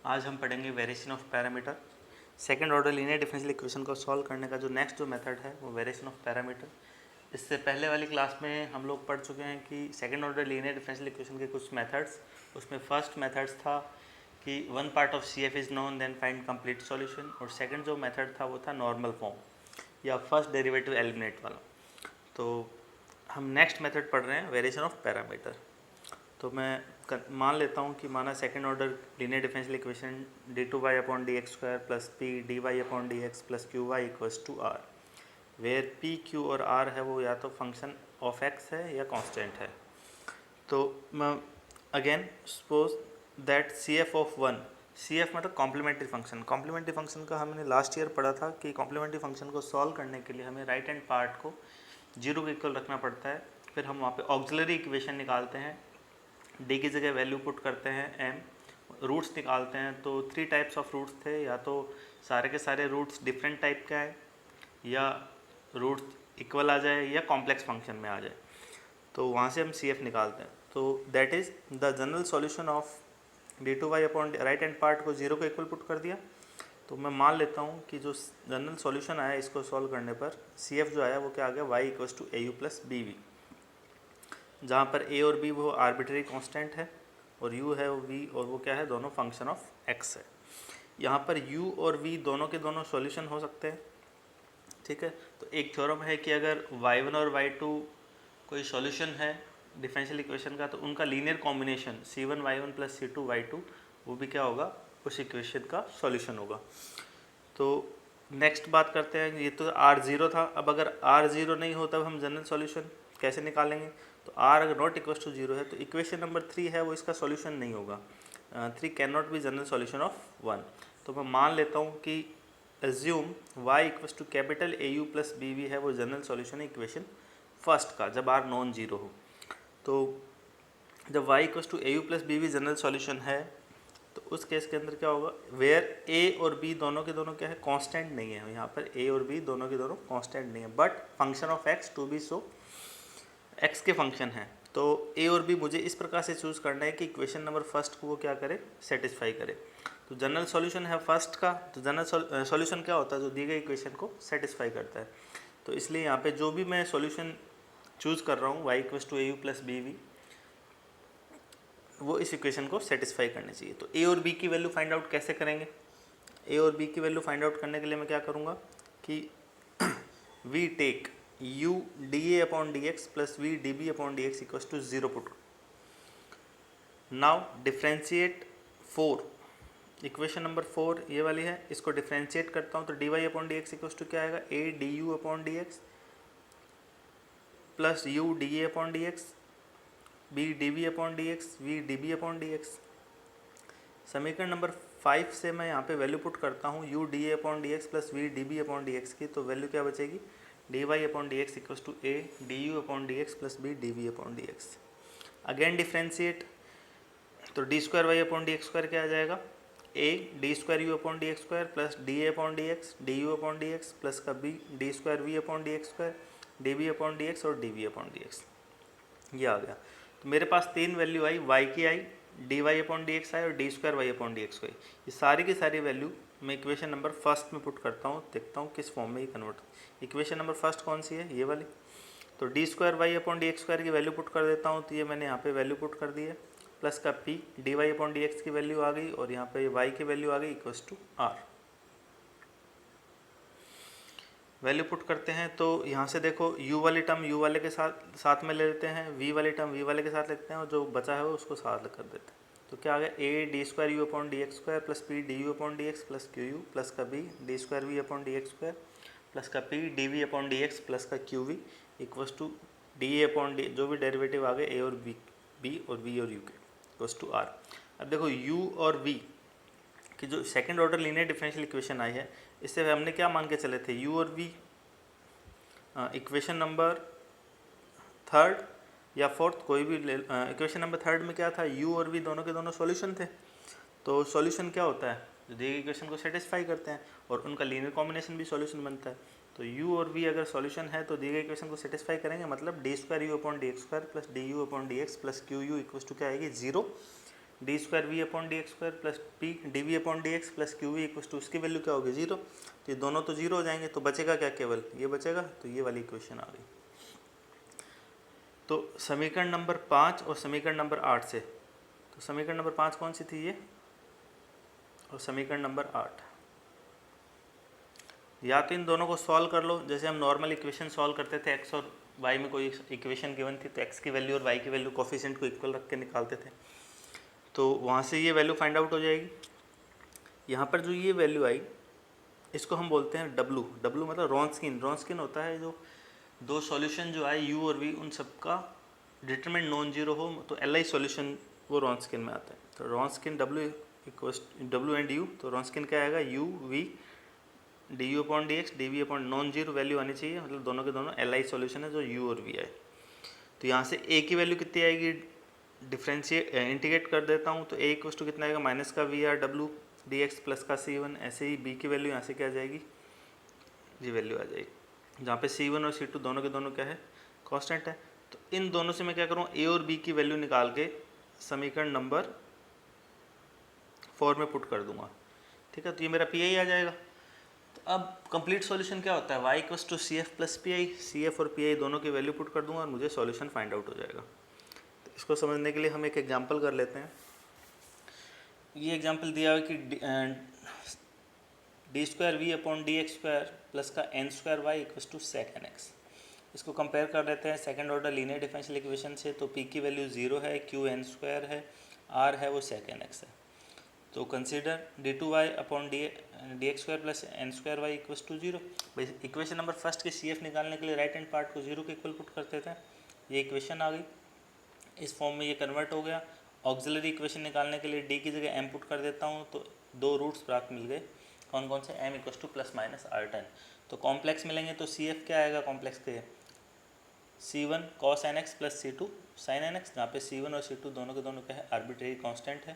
आज हम पढ़ेंगे variation of parameter. Second order linear differential equation को सॉल्व करने का जो नेक्स्ट मेथड है वो वेरिएशन ऑफ पैरामीटर। इससे पहले वाली क्लास में हम लोग पढ़ चुके हैं कि second order linear differential equation के कुछ मेथड्स। उसमें फर्स्ट मेथड्स था कि one part of C F is known then find complete solution, और सेकंड जो मेथड था वो था नॉर्मल फॉर्म या फर्स्ट डेरिवेटिव एलिमिनेट वाला। तो हम नेक्स्ट मेथड पढ़ रहे हैं वेरिएशन ऑफ पैरामीटर। तो मैं मान लेता हूँ कि माना second order linear differential equation d2y/dx² plus p dy/dx plus qy equals to r, where p q और r है वो या तो फंक्शन ऑफ x है या कांस्टेंट है। तो मैं again suppose that CF of 1, CF मतलब कॉम्प्लीमेंट्री फंक्शन। कॉम्प्लीमेंट्री फंक्शन का हमने लास्ट ईयर पढ़ा था कि कॉम्प्लीमेंट्री फंक्शन को सॉल्व करने के लिए हमें राइट हैंड पार्ट को 0 के इक्वल रखना पड़ता है। फिर हम वहाँ पे ऑक्सिलरी इक्वेशन निकालते हैं, डी की जगह वैल्यू पुट करते हैं एम, रूट्स निकालते हैं। तो 3 टाइप्स ऑफ रूट्स थे, या तो सारे के सारे रूट्स डिफरेंट टाइप का है, या रूट्स इक्वल आ जाए, या कॉम्प्लेक्स फंक्शन में आ जाए। तो वहाँ से हम CF निकालते हैं। तो that is the general solution of d2y/, right hand part को 0 को इक्वल पुट कर दिया। तो मैं मान लेता हूँ कि जो जनरल सॉल्यूशन आया इसको सॉल्व करने पर CF जो आया वो क्या आ गया, y equals to AU plus BV, जहाँ पर a और b वो आर्बिट्री कांस्टेंट है और u है वो v, और वो क्या है, दोनों फंक्शन ऑफ x है। यहाँ पर u और v दोनों के दोनों सॉल्यूशन हो सकते हैं, ठीक है। तो एक थ्योरम है कि अगर y1 और y2 कोई सॉल्यूशन है डिफरेंशियल इक्वेशन का, तो उनका linear combination c1y1 plus c2y2 वो भी क्या होगा, उस इक्वेशन का सॉल्यूशन होगा। तो नेक्स्ट बात करते हैं, ये तो r0 था। अब अगर r0 नहीं हो तब हम जनरल सॉल्यूशन कैसे निकालेंगे। तो r अगर नॉट इक्वल टू 0 है तो इक्वेशन नंबर 3 है वो इसका सॉल्यूशन नहीं होगा। 3 can not be general solution of 1। तो मैं मान लेता हूँ कि assume y equal to capital AU plus BV है वो जनरल सॉल्यूशन है इक्वेशन फर्स्ट का, जब r नॉन जीरो हो। तो जब y equal to AU plus BV general solution है तो उस केस के अंदर क्या होगा, वेयर a और b दोनों के दोनों क्या है, कांस्टेंट नहीं है। यहाँ पर a और b दोनों के दोनों कांस्टेंट नहीं है, but function of x to be so x के फंक्शन है। तो a और b मुझे इस प्रकार से चूज़ करना है कि इक्वेशन नंबर फर्स्ट को वो क्या करे, सेटिस्फाई करे। तो जनरल सॉल्यूशन है फर्स्ट का, तो जनरल सॉल्यूशन क्या होता है, जो दी गई इक्वेशन को सेटिस्फाई करता है। तो इसलिए यहाँ पे जो भी मैं सॉल्यूशन चूज़ कर रहा हूँ y equal to AU plus BV, वो इस इक्वेशन को सेटिस्फाई करनी चाहिए। तो a और b की वैल्यू फाइंड आउट कैसे करेंगे। a और b की वैल्यू फाइंड आउट करने के लिए मैं क्या करूँगा कि we take u dA/dx plus v dB/dx equals to 0 put. Now differentiate 4, equation number 4 ये वाली है, इसको डिफ्रेंशिएट करता हूँ तो dy/dx इक्वल्स टू क्या आएगा, a du/dx plus u dA/dx b dB/dx v dB/dx। समीकरण नंबर 5 से मैं यहाँ पे वैल्यू पुट करता हूँ u dA/dx plus v dB/dx की, तो वैल्यू क्या बचेगी, dy/dx equals to a du/dx plus b dB/dx। Again differentiate, तो d2y/dx² क्या आ जाएगा, a d2u/dx² plus dA/dx du/dx plus का b d2v/dx² dB/dx और dV/dx, ये आ गया। तो मेरे पास 3 वैल्यू आई, y की आई, dy/dx आई और d2y/dx आई। ये सारी की सारी वैल्यू मैं इक्वेशन नंबर फर्स्ट में पुट करता हूँ, देखता हूँ किस फॉर्म में ये कन्वर्ट। इक्वेशन नंबर फर्स्ट कौन सी है, ये वाली। तो d2y/dx² की वैल्यू पुट कर देता हूँ, तो ये मैंने यहाँ पे वैल्यू पुट कर दी है, प्लस का p dy/dx की वैल्यू आ गई और यहाँ पे y की वैल्यू आ गई equals to r। Value put करते हैं तो यहाँ से देखो u वाली टर्म u वाले के साथ में ले लेते हैं, v वाली टर्म v वाले के साथ लेते हैं, और जो बचा है वो उसको साथ कर देते हैं। तो क्या आ गया, a d2u/dx² plus p du/dx plus qu plus का b d2v/dx² प्लस का p dv/dx प्लस का qv इक्वल्स टू da/d, जो भी डेरिवेटिव आ गए a और b और v और u के इक्वल्स टू r। अब देखो u और v कि जो second order linear differential equation आई है, इससे हमने क्या मान के चले थे, u और v इक्वेशन नंबर थर्ड या फोर्थ कोई भी इक्वेशन नंबर थर्ड में क्या था, u और v दोनों के दोनों सॉल्यूशन थे। तो सॉल्यूशन क्या होता है, जो दी गई इक्वेशन को सेटिस्फाई करते हैं और उनका लीनियर कॉम्बिनेशन भी सॉल्यूशन बनता है। तो u और v अगर सॉल्यूशन है तो दी गई इक्वेशन को सेटिस्फाई करेंगे, मतलब d2u/dx² plus du/dx plus qu equals to क्या आएगी, 0। D square V upon D X square plus P D V upon D X plus Q V equal to उसकी वैल्यू क्या होगी 0। तो ये दोनों तो 0 हो जाएंगे, तो बचेगा क्या, केवल ये बचेगा। तो ये वाली इक्वेशन आ गई। तो समीकरण नंबर 5 और समीकरण नंबर 8 से, तो समीकरण नंबर 5 कौन सी थी ये, और समीकरण नंबर 8, या तो इन दोनों को सॉल्व कर लो जैसे हम नॉर्मल इक्वेशन सॉल्व करते थे। एक्स और वाई में कोई इक्वेशन गिवन थी तो एक्स की वैल्यू और वाई की वैल्यू कोफिशिएंट को इक्वल रख के निकालते थे, तो वहाँ से ये वैल्यू फाइंड आउट हो जाएगी। यहाँ पर जो ये वैल्यू आई इसको हम बोलते हैं डब्लू। डब्लू मतलब रॉन्स्किन। रॉन्स्किन होता है जो दो सॉल्यूशन जो आए यू और वी उन सबका डिटरमिनेंट नॉन जीरो हो तो एल आई सॉल्यूशन वो रॉन्स्किन में आता है। तो रॉन्स्किन डब्लू एंड यू, तो रॉन्स्किन क्या आएगा, U V D U upon D X D V upon non zero value आनी चाहिए, मतलब दोनों के दोनों एल आई सॉल्यूशन है जो यू और वी आए। तो यहाँ से ए की वैल्यू कितनी आएगी, डिफ्रेंशिएट इंटीग्रेट कर देता हूँ, तो ए इक्वल टू कितना आएगा, माइनस का V R W D X plus का सी वन। ऐसे ही बी की वैल्यू यहाँ से क्या आ जाएगी, जी वैल्यू आ जाएगी, जहाँ पे सी वन और सी टू दोनों के दोनों क्या है, कांस्टेंट है। तो इन दोनों से मैं क्या करूँ, ए और बी की वैल्यू निकाल के समीकरण नंबर 4 में पुट कर दूंगा। ठीक है, तो ये मेरा पी आई आ जाएगा। तो अब कंप्लीट सॉल्यूशन क्या होता है, Y equals to C F plus P I. C F और पी आई दोनों की वैल्यू पुट कर दूंगा और मुझे सॉल्यूशन फाइंड आउट हो जाएगा। तो इसको समझने के लिए हम एक एग्जांपल कर लेते हैं। ये एग्जांपल दिया हुआ कि D square V upon D X square plus का N square Y equals to sec N X. इसको कंपेयर कर लेते हैं second order linear differential equation से। तो पी की वैल्यू 0 है, क्यू एन स्क्वायर है, आर है वो सेक एन एक्स है। तो consider D two Y upon D X square plus N square Y equals to 0। भाई इक्वेशन नंबर फर्स्ट के सी एफ निकालने के लिए राइट हैंड पार्ट को 0 के इक्वल पुट करते थे। ये इक्वेशन आ गई, इस फॉर्म में ये कन्वर्ट हो गया। ऑक्सिलरी इक्वेशन निकालने के लिए डी की जगह एम पुट कर देता हूँ, तो दो रूट्स प्राप्त मिल गए। कौन कौन से, M equals to plus minus R ten. तो कॉम्प्लेक्स मिलेंगे तो सी एफ क्या आएगा कॉम्प्लेक्स के, C1 cos nx plus C2 sin nx, जहाँ पे C1 और C2 दोनों के दोनों क्या है, आर्बिट्रेरी कांस्टेंट है।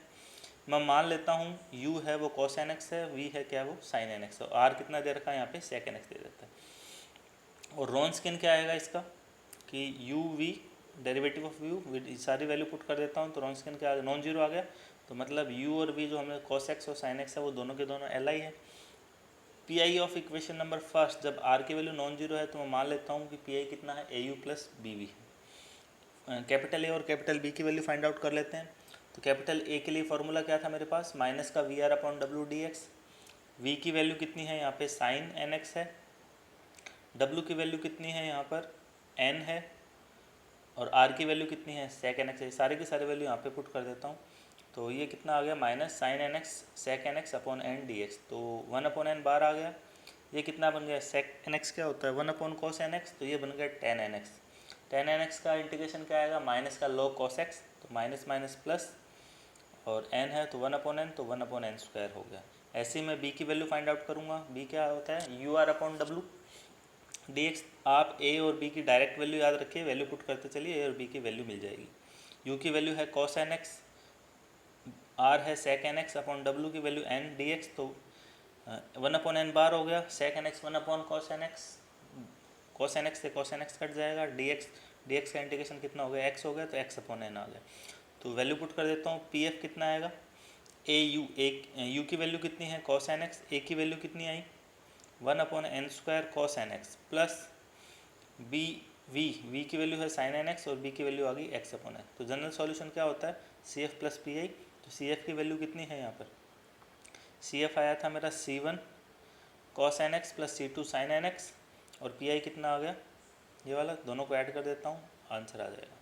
मैं मान लेता हूँ U है वो cos nx है, V है क्या वो sin nx है, और R कितना दे रखा है यहाँ पे sec nx दे देता है। और रॉन्स्किन क्या आएगा इसका कि U V derivative of U सारी वैल्यू पुट कर देता हूँ, तो रॉन्स्किन क्या आ गया, नॉन जीरो आ गया। तो मतलब U और V जो हमें cos x और sin x है वो दोनों के दोनों Li है। P I of equation number first, जब आर की वैल्यू नॉन जीरो है तो मैं मान लेता हूँ कि पी आई कितना है, ए यू प्लस बी वी है। कैपिटल ए और कैपिटल बी की वैल्यू फाइंड आउट कर लेते हैं। तो कैपिटल ए के लिए फॉर्मूला क्या था मेरे पास, माइनस का V R upon W D X. V की वैल्यू कितनी है यहाँ पे, साइन एन एक्स है। डब्ल्यू की वैल्यू कितनी है यहाँ पर, एन है। और आर की वैल्यू कितनी है, सेक एन एक्स है। सारे की सारी वैल्यू यहाँ पे पुट कर देता हूँ। तो ये कितना आ गया, minus sine N X sec N X upon N D X. तो 1 अपॉन एन बार आ गया। ये कितना बन गया, सेक एन एक्स क्या होता है 1 अपॉन कॉस एन एक्स, तो ये बन गया tan N X. Tan N X का इंटीग्रेशन क्या आएगा, माइनस का लॉग कॉस एक्स, तो माइनस माइनस प्लस, और एन है तो 1 अपॉन एन, तो 1 अपॉन एन स्क्वायर हो गया। ऐसे ही मैं बी की वैल्यू फाइंड आउट करूँगा। बी क्या होता है, U R upon W D X. आप ए और बी की डायरेक्ट वैल्यू याद रखिए, वैल्यू पुट करते चलिए, ए और बी की वैल्यू मिल जाएगी। यू की वैल्यू है कॉस एन एक्स, आर है sec N X upon W की वैल्यू एन डी एक्स, तो 1 अपॉन एन बार हो गया। Sec N X 1 upon cos N X, cos N X से कॉस एन एक्स कट जाएगा। डी एक्स का integration कितना हो गया, एक्स हो गया, तो एक्स अपॉन एन आ गया। तो वैल्यू पुट कर देता हूँ, पी एफ कितना आएगा, ए यू की वैल्यू कितनी है कॉस एन एक्स, ए की वैल्यू कितनी आई 1 upon N square cos N X, plus V की वैल्यू है साइन एन एक्स और बी की वैल्यू आ गई एक्स अपॉन एन। तो जनरल सॉल्यूशन क्या होता है, C F plus P I. तो सी एफ की वैल्यू कितनी है यहाँ पर, सी एफ आया था मेरा C1 cos N X plus C2 sin N X, और पी आई कितना आ गया, ये वाला, दोनों को ऐड कर देता हूँ, आंसर आ जाएगा।